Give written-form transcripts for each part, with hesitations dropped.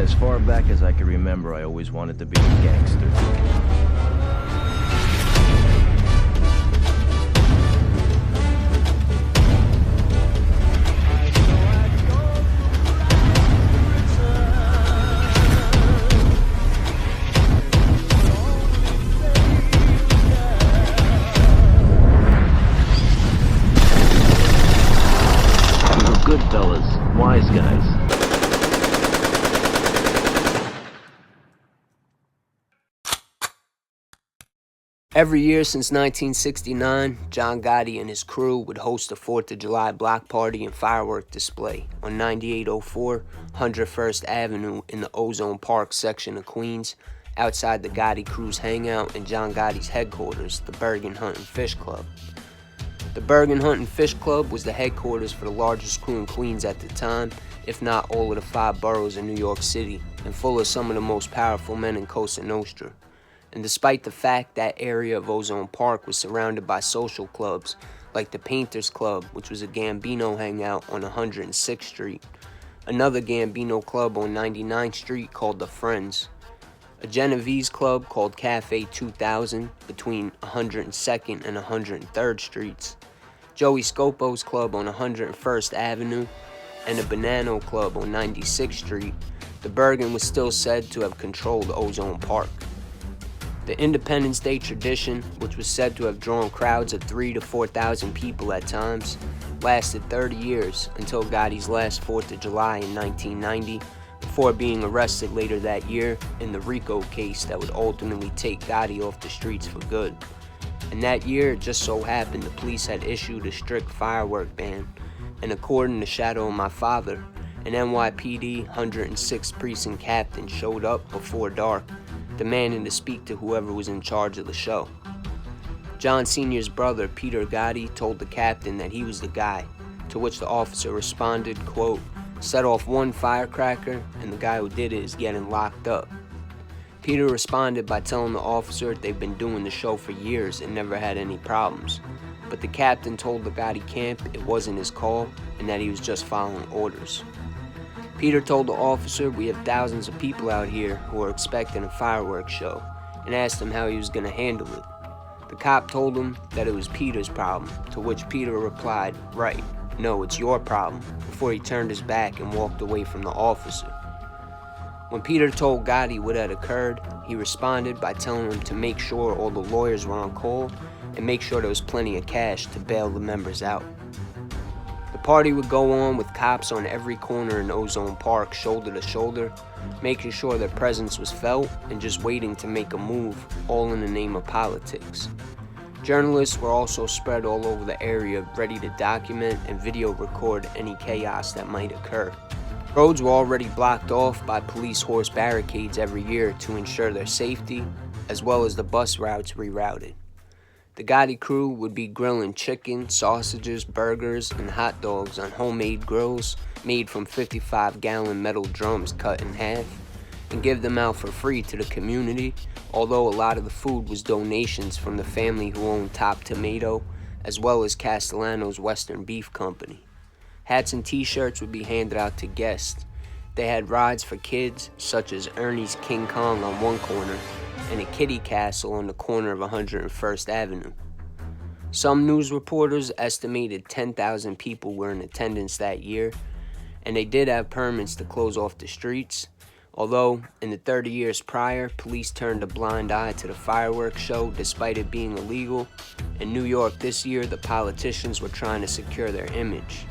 As far back as I can remember, I always wanted to be a gangster. Good fellas, wise guys. Every year since 1969, John Gotti and his crew would host a 4th of July block party and firework display on 9804 101st Avenue in the Ozone Park section of Queens, outside the Gotti crew's hangout and John Gotti's headquarters, the Bergin Hunt Fish Club. The Bergin Hunt Fish Club was the headquarters for the largest crew in Queens at the time, if not all of the 5 boroughs in New York City, and full of some of the most powerful men in Cosa Nostra. And despite the fact that area of Ozone Park was surrounded by social clubs, like the Painters Club, which was a Gambino hangout on 106th Street, another Gambino club on 99th Street called the Friends, a Genovese club called Cafe 2000 between 102nd and 103rd Streets, Joey Scopo's club on 101st Avenue, and a Banano club on 96th Street, the Bergin was still said to have controlled Ozone Park. The Independence Day tradition, which was said to have drawn crowds of 3,000 to 4,000 people at times, lasted 30 years until Gotti's last 4th of July in 1990, before being arrested later that year in the RICO case that would ultimately take Gotti off the streets for good. And that year, it just so happened the police had issued a strict firework ban, and according to Shadow of My Father, an NYPD 106th Precinct captain showed up before dark, demanding to speak to whoever was in charge of the show. John Sr.'s brother, Peter Gotti, told the captain that he was the guy, to which the officer responded, quote, "Set off one firecracker, and the guy who did it is getting locked up." Peter responded by telling the officer they've been doing the show for years and never had any problems, but the captain told the Gotti camp it wasn't his call and that he was just following orders. Peter told the officer, "We have thousands of people out here who are expecting a fireworks show," and asked him how he was going to handle it. The cop told him that it was Peter's problem, to which Peter replied, "Right, no, it's your problem," before he turned his back and walked away from the officer. When Peter told Gotti what had occurred, he responded by telling him to make sure all the lawyers were on call and make sure there was plenty of cash to bail the members out. The party would go on with cops on every corner in Ozone Park, shoulder to shoulder, making sure their presence was felt and just waiting to make a move, all in the name of politics. Journalists were also spread all over the area, ready to document and video record any chaos that might occur. Roads were already blocked off by police horse barricades every year to ensure their safety, as well as the bus routes rerouted. The Gotti crew would be grilling chicken, sausages, burgers, and hot dogs on homemade grills made from 55-gallon metal drums cut in half, and give them out for free to the community, although a lot of the food was donations from the family who owned Top Tomato, as well as Castellano's Western Beef Company. Hats and t-shirts would be handed out to guests. They had rides for kids, such as Ernie's King Kong on one corner, and a kiddie castle on the corner of 101st Avenue. Some news reporters estimated 10,000 people were in attendance that year, and they did have permits to close off the streets, although in the 30 years prior, police turned a blind eye to the fireworks show despite it being illegal. In New York this year, the politicians were trying to secure their image.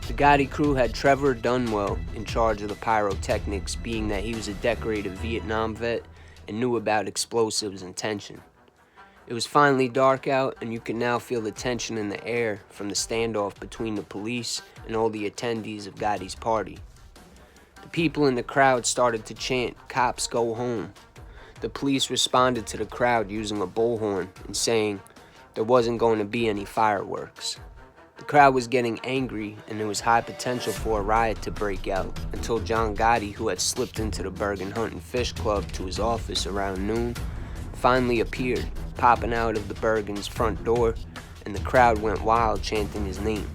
The Gotti crew had Trevor Dunwell in charge of the pyrotechnics, being that he was a decorated Vietnam vet and knew about explosives and tension. It was finally dark out, and you could now feel the tension in the air from the standoff between the police and all the attendees of Gotti's party. The people in the crowd started to chant, "Cops, go home." The police responded to the crowd using a bullhorn and saying there wasn't going to be any fireworks. The crowd was getting angry, and there was high potential for a riot to break out until John Gotti, who had slipped into the Bergin Hunt Fish Club to his office around noon, finally appeared, popping out of the Bergin's front door, and the crowd went wild chanting his name.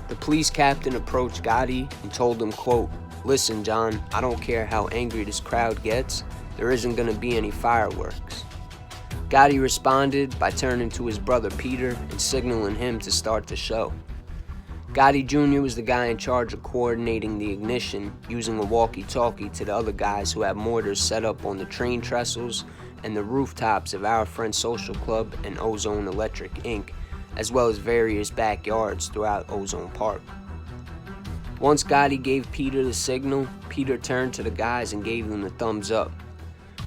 The police captain approached Gotti and told him, quote, "Listen, John, I don't care how angry this crowd gets, there isn't gonna be any fireworks." Gotti responded by turning to his brother Peter and signaling him to start the show. Gotti Jr. was the guy in charge of coordinating the ignition, using a walkie-talkie to the other guys who had mortars set up on the train trestles and the rooftops of Our Friends Social Club and Ozone Electric Inc., as well as various backyards throughout Ozone Park. Once Gotti gave Peter the signal, Peter turned to the guys and gave them the thumbs up.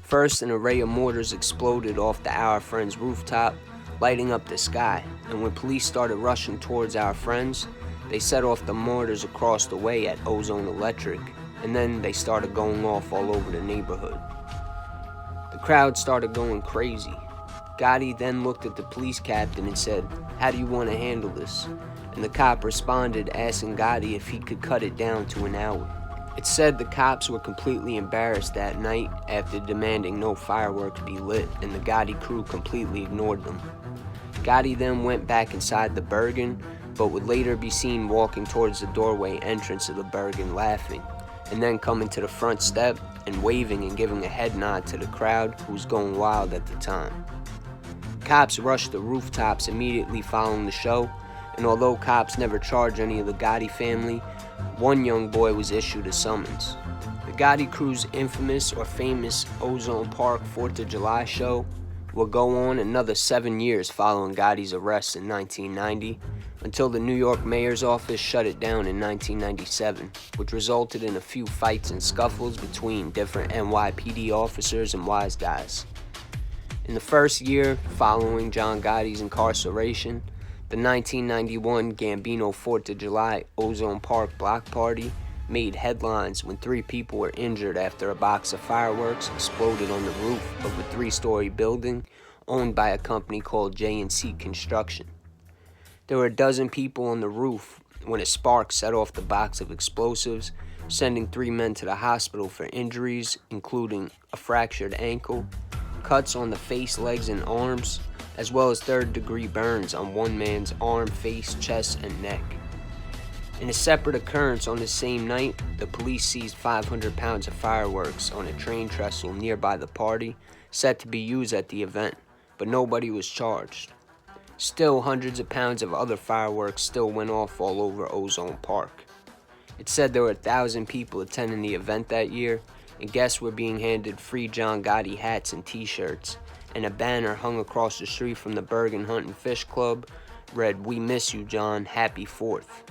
First, an array of mortars exploded off the Our Friends rooftop, lighting up the sky, and when police started rushing towards Our Friends, they set off the mortars across the way at Ozone Electric, and then they started going off all over the neighborhood. The crowd started going crazy. Gotti then looked at the police captain and said, "How do you want to handle this?" And the cop responded, asking Gotti if he could cut it down to an hour. It's said the cops were completely embarrassed that night after demanding no fireworks be lit, and the Gotti crew completely ignored them. Gotti then went back inside the Bergin, but would later be seen walking towards the doorway entrance of the Bergin laughing, and then coming to the front step and waving and giving a head nod to the crowd who was going wild at the time. Cops rushed the rooftops immediately following the show, and although cops never charged any of the Gotti family, one young boy was issued a summons. The Gotti crew's infamous or famous Ozone Park 4th of July show will go on another 7 years following Gotti's arrest in 1990, until the New York mayor's office shut it down in 1997, which resulted in a few fights and scuffles between different NYPD officers and wise guys. In the first year following John Gotti's incarceration, the 1991 Gambino 4th of July Ozone Park block party made headlines when 3 people were injured after a box of fireworks exploded on the roof of a 3-story building owned by a company called J&C Construction. There were a dozen people on the roof when a spark set off the box of explosives, sending 3 men to the hospital for injuries, including a fractured ankle, cuts on the face, legs, and arms, as well as 3rd-degree burns on one man's arm, face, chest, and neck. In a separate occurrence on the same night, the police seized 500 pounds of fireworks on a train trestle nearby the party, set to be used at the event, but nobody was charged. Still, hundreds of pounds of other fireworks still went off all over Ozone Park. It said there were 1,000 people attending the event that year, and guests were being handed free John Gotti hats and t-shirts, and a banner hung across the street from the Bergin Hunt Fish Club read, "We miss you, John, happy 4th."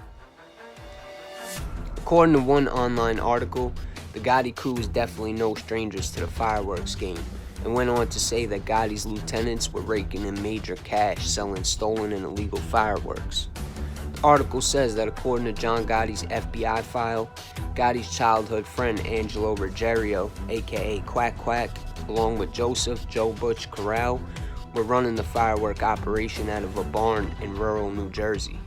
According to one online article, the Gotti crew was definitely no strangers to the fireworks game, and went on to say that Gotti's lieutenants were raking in major cash selling stolen and illegal fireworks. The article says that according to John Gotti's FBI file, Gotti's childhood friend Angelo Ruggiero, aka Quack Quack, along with Joseph Joe Butch Corral, were running the firework operation out of a barn in rural New Jersey.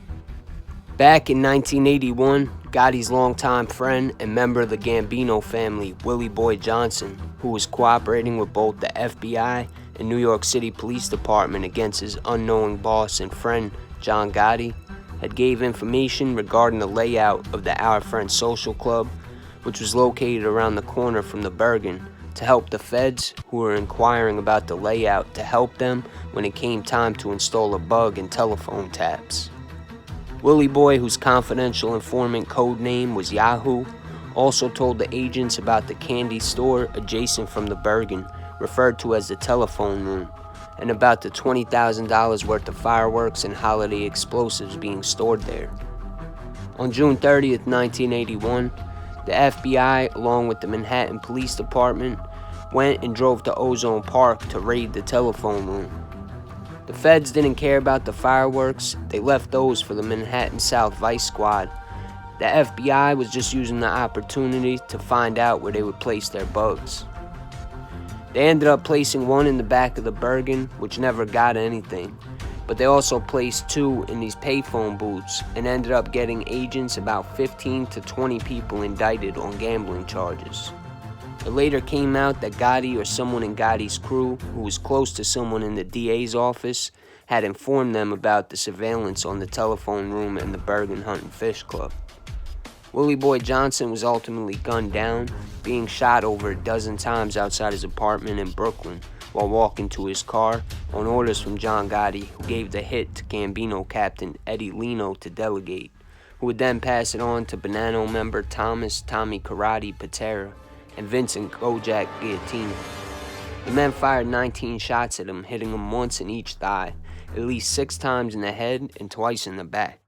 Back in 1981, Gotti's longtime friend and member of the Gambino family, Willie Boy Johnson, who was cooperating with both the FBI and New York City Police Department against his unknowing boss and friend, John Gotti, had gave information regarding the layout of the Our Friends Social Club, which was located around the corner from the Bergin, to help the feds who were inquiring about the layout to help them when it came time to install a bug in telephone taps. Willie Boy, whose confidential informant code name was Yahoo, also told the agents about the candy store adjacent from the Bergin, referred to as the telephone room, and about the $20,000 worth of fireworks and holiday explosives being stored there. On June 30th, 1981, the FBI, along with the Manhattan Police Department, went and drove to Ozone Park to raid the telephone room. The feds didn't care about the fireworks, they left those for the Manhattan South Vice Squad. The FBI was just using the opportunity to find out where they would place their bugs. They ended up placing one in the back of the Bergin, which never got anything, but they also placed 2 in these payphone booths and ended up getting agents about 15 to 20 people indicted on gambling charges. It later came out that Gotti or someone in Gotti's crew, who was close to someone in the DA's office, had informed them about the surveillance on the telephone room and the Bergin Hunt Fish Club. Willie Boy Johnson was ultimately gunned down, being shot over a dozen times outside his apartment in Brooklyn while walking to his car on orders from John Gotti, who gave the hit to Gambino captain Eddie Leno to delegate, who would then pass it on to Bonanno member Thomas Tommy Karate Patera and Vincent Kojak Guillotine. The men fired 19 shots at him, hitting him once in each thigh, at least 6 times in the head and twice in the back.